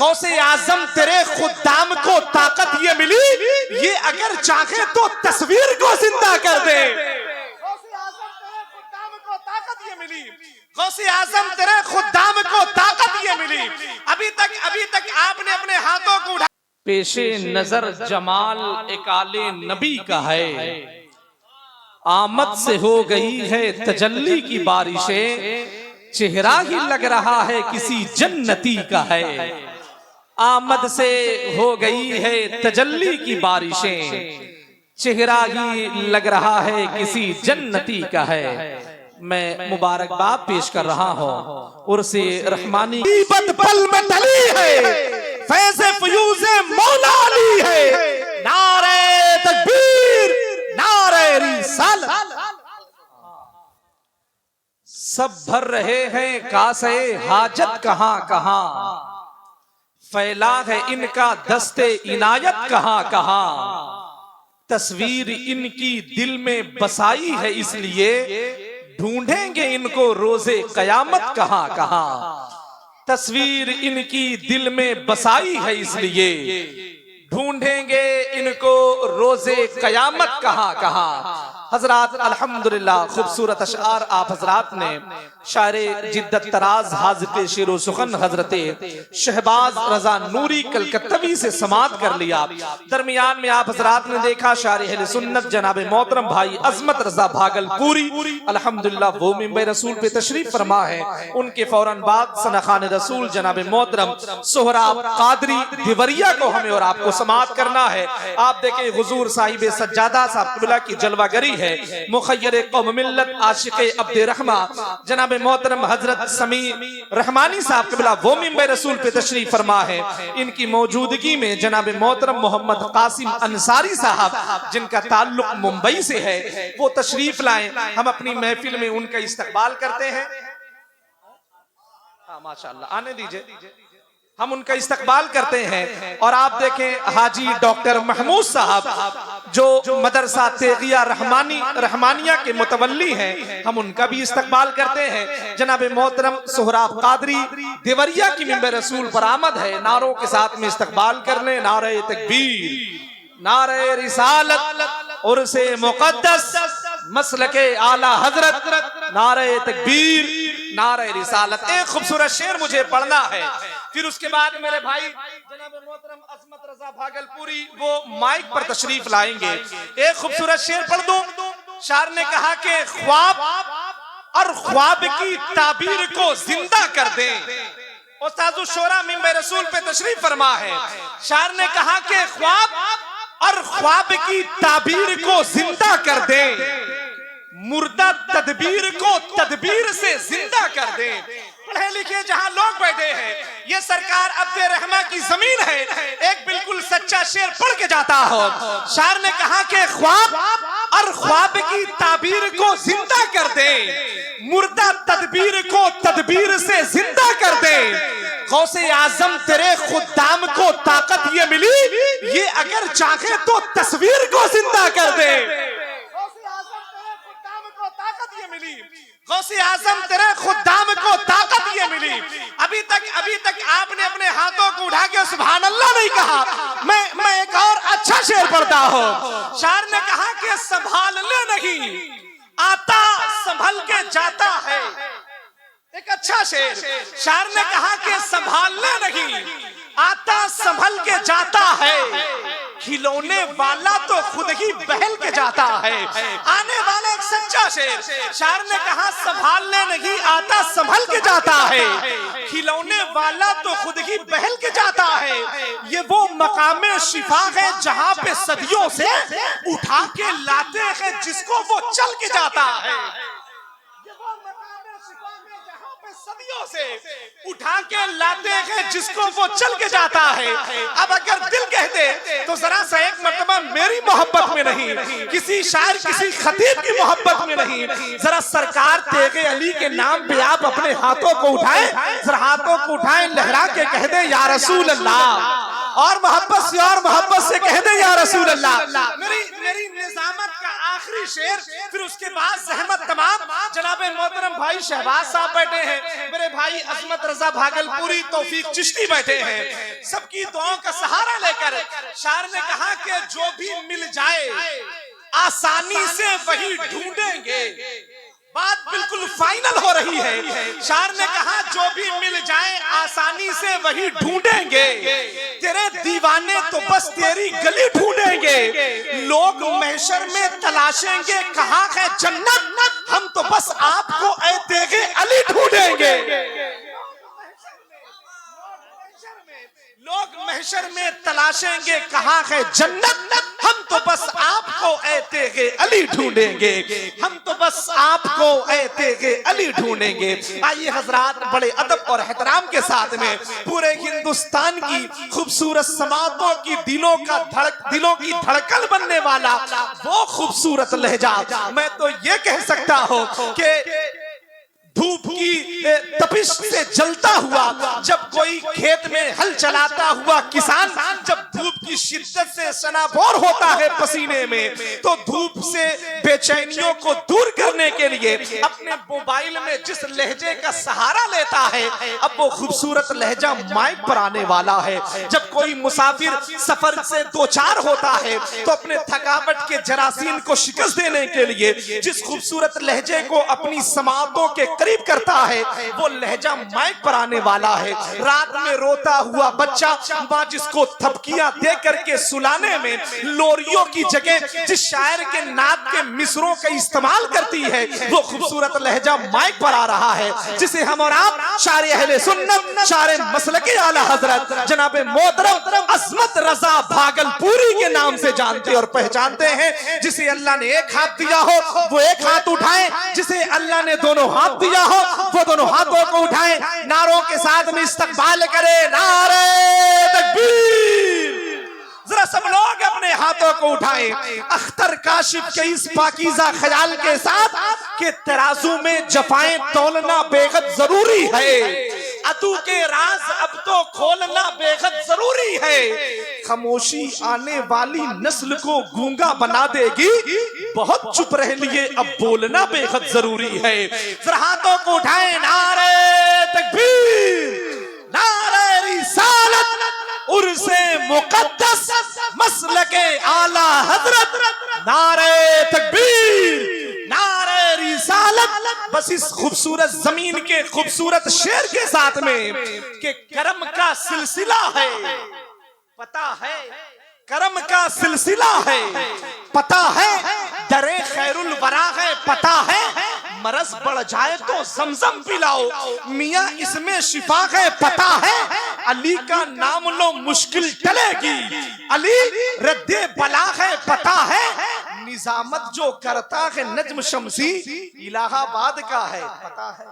गौसे आजम तेरे खुद्दाम को ताकत ये मिली, ये अगर चाहे तो तस्वीर को जिंदा कर दे। गौसे आजम तेरे खुद्दाम को ताकत ये मिली, गौसे आजम तेरे खुद्दाम को ताकत ये मिली। अभी तक आपने अपने हाथों को उठा। पेशे नजर जमाल एक आले नबी का है, आमद से हो गई है तजल्ली की बारिशें, चेहरा ही लग रहा है किसी जन्नती का है। आमद से हो गई है तजल्ली की बारिशें, चेहरा ही लग रहा है किसी जन्नती का है। मैं मुबारकबाद पेश कर रहा हूँ उर्से रहमानी पल में ढली है, फैज़े फ़यूज़े मौला अली है। नारे तकबीर, नारे रिसालत। सब भर रहे हैं कासे हाजत कहां कहां, फैला है इनका दस्ते इनायत कहां कहां। तस्वीर इनकी दिल में बसाई है इसलिए, ढूंढेंगे इनको रोजे कयामत कहां कहां। तस्वीर इनकी दिल में बसाई है इसलिए, ढूंढेंगे इनको रोजे कयामत कहां कहां। हजरात अल्हम्दुलिल्लाह खूबसूरत अशआर आप हजरात ने शायर जिद्दत तराज हाज़िक़े शेरो सुखन हजरते शहबाज रजा नूरी कलकत्तवी से समात कर लिया। दरमियान में आप हजरात ने देखा शायर अहले सुन्नत जनाब मोहतरम भाई अजमत रजा भागलपुरी अल्हम्दुलिल्लाह वो मिंबर रसूल पे तशरीफ फरमा है। उनके फौरन बाद सनाखान रसूल जनाब मोहतरम सोहराब कादरी देवरिया को हमें और आपको समात करना है। आप देखें हुजूर साहिब सज्जादा साहब क़िबला की जलवागरी है, मुखय्यर कौम मिल्लत आशिक़े अब्दे रहमा जनाब मोहतरम हजरत समी रहमानी साहब क़िबला वो मिंबर रसूल पे तशरीफ फरमा है। इनकी मौजूदगी में जनाब मोहतरम मोहम्मद कासिम अंसारी साहब जिनका ताल्लुक मुंबई से है वो तशरीफ लाएं। हम अपनी महफिल में उनका इस्तकबाल करते हैं। माशाअल्लाह आने दीजिए, हम उनका इस्तकबाल करते हैं। और आप देखें हाजी डॉक्टर महमूद साहब जो मदरसा तेगिया रहमानिया के मुतवल्ली हैं, हम उनका भी इस्तकबाल करते हैं। जनाब मोहतरम सोहराब कादरी देवरिया की मिंबर रसूल पर आमद है, नारों के साथ में इस्तकबाल कर लें। नारे तकबीर, नारे रिसालत और से मुक़द्दस मसलके आला हजरत, नारे तकबीर, नारे रिसालत। एक खूबसूरत शेर मुझे पढ़ना है, फिर उसके बाद मेरे भाई जनाब मोहतरम अजमत रजा भागलपुरी वो माइक पर तशरीफ लाएंगे। एक खूबसूरत शेर पढ़ दूं। शायर ने कहा कि ख्वाब और ख्वाब की ताबीर को जिंदा कर दें। उस्तादुल शोरा मिंबर रसूल पे तशरीफ फरमा है। शायर ने कहा कि ख्वाब और ख्वाब की ताबीर को जिंदा कर दें, मुर्दा तदबीर को तदबीर से जिंदा कर दें। पढ़े लिखे जहां लोग बैठे हैं, ये सरकार अब्दे रहमा की जमीन है। एक बिल्कुल सच्चा शेर पढ़ के जाता हो। शायर ने कहा कि ख्वाब और ख्वाब की ताबीर को जिंदा कर दे, मुर्दा तदबीर को तदबीर से जिंदा कर दे। गौसे आजम तेरे खुद्दाम को ताकत ये मिली, ये अगर चाहे तो तस्वीर को जिंदा कर दे। गौसे आजम तेरे खुद्दाम को ताकत ये मिली। अभी तक आपने अपने हाथों को उठा के सुभान अल्लाह नहीं कहा। मैं एक और अच्छा शेर पढ़ता हूँ। शायर ने कहा कि संभालने नहीं आता संभल के जाता है। एक अच्छा शेर। शायर ने कहा कि संभालने नहीं आता संभल के जाता है, खिलौने वाला तो खुद ही बहल के जाता है। आने वाला एक सच्चा शेर। शायर ने कहा संभालने नहीं आता संभल के जाता है, खिलौने वाला तो खुद ही बहल के जाता है। ये वो मकामे शिफा है जहाँ पे सदियों से उठा के लाते हैं जिसको वो चल के जाता है। सदियों से उठा के लाते हैं जिसको वो चल के जाता है। अब अगर दिल कह दे तो जरा सा एक मर्तबा मेरी मोहब्बत में नहीं, किसी शायर किसी खतीब की मोहब्बत में नहीं, जरा सरकार तेगे अली के नाम पे आप अपने हाथों को उठाएं, जरा हाथों को उठाएं, लहरा के कह दे या रसूल अल्लाह, और मोहब्बत से कह दे या रसूल अल्लाह। मेरी मेरी निजामत का आखिरी शेर, फिर उसके बाद जहमत तमाम। जनाबे मोहतरम भाई शहबाज साहब बैठे हैं, मेरे भाई अजमत रजा भागलपुरी, तौफीक चिश्ती बैठे हैं, सबकी दुआओं का सहारा लेकर शायर ने कहा कि जो भी मिल जाए आसानी से वही ढूंढेंगे। बात बिल्कुल फाइनल हो रही है। शायर ने कहा जो भी मिल जाए आसानी से वही ढूंढेंगे, तेरे दीवाने तो बस तेरी गली ढूंढेंगे। लोग महशर में तलाशेंगे कहाँ है जन्नत, हम तो बस आपको ऐ तेगे अली ढूंढेंगे। लोग महशर में तलाशेंगे कहाँ है जन्नत, हम तो बस आपको ऐ तेगे अली ढूंढेंगे, हम तो बस आपको ऐ तेगे अली ढूंढेंगे। आइए हजरात, बड़े अदब और एहतराम के साथ में पूरे हिंदुस्तान की खूबसूरत समातों की दिलों की धड़कन बनने वाला वो खूबसूरत लहजा, मैं तो ये कह सकता हूँ कि धूप की तपिश से जलता हुआ जब कोई खेत में हल चलाता हुआ किसान, जब धूप की शिद्दत से सनाभोर होता है पसीने में, तो धूप से बेचैनियों को दूर करने के लिए अपने मोबाइल में जिस लहजे का सहारा लेता है, अब वो खूबसूरत लहजा माइक पर आने वाला है। जब कोई मुसाफिर सफर से दो चार होता है तो अपने थकावट के जरासीम को शिकस्त देने के लिए जिस खूबसूरत लहजे को अपनी समातों के करीब करता है, वो लहजा माइक पर आने वाला है। रात में रोता हुआ बच्चा माँ जिसको थपकियां दे करके सुलाने में लोरियों की जगह जिस शायर के नात के मिसरों का इस्तेमाल करती है, वो खूबसूरत लहजा माइक पर आ रहा है, जिसे हम और आप शायर अहले सुन्नत, शायर मसलके आला हजरत जनाबे मोहतरम अजमत रजा भागलपुरी के नाम से जानते और पहचानते हैं। जिसे अल्लाह ने एक हाथ दिया हो वो एक हाथ उठाए, जिसे अल्लाह ने दोनों हाथ दिया हो वो दोनों हाथों को उठाए, नारों के साथ में इस्तकबाल करे, नारे तकबीर। जरा सब लोग अपने हाथों को उठाएं अख्तर काशिफ के इस पाकीज़ा ख्याल के साथ कि तराजू में जफाएं तोलना बेहद जरूरी है, अतू के राज अब तो खोलना बेहद जरूरी है। खामोशी आने वाली नस्ल को गूंगा बना देगी, बहुत चुप रह लिए अब बोलना बेहद जरूरी है। जरा हाथों को उठाएं, नारे तकबीर, नारे रिसालत, उर्से मुकद्दस, मसलके आला हजरत, नारे तकबीर, नारे रिसालत। बस इस खूबसूरत जमीन के खूबसूरत शेर के साथ में कि करम का सिलसिला है, पता है करम का सिलसिला है, पता है दरे खैरुल वरा है, पता है मरज बढ़ जाए तो जमजम पिलाओ, मियाँ इसमें शिफा है, पता है अली का नाम लो मुश्किल टलेगी, अली रद्दे बला है, पता है निजामत जो करता है नज्म शमसी इलाहाबाद का है, पता है।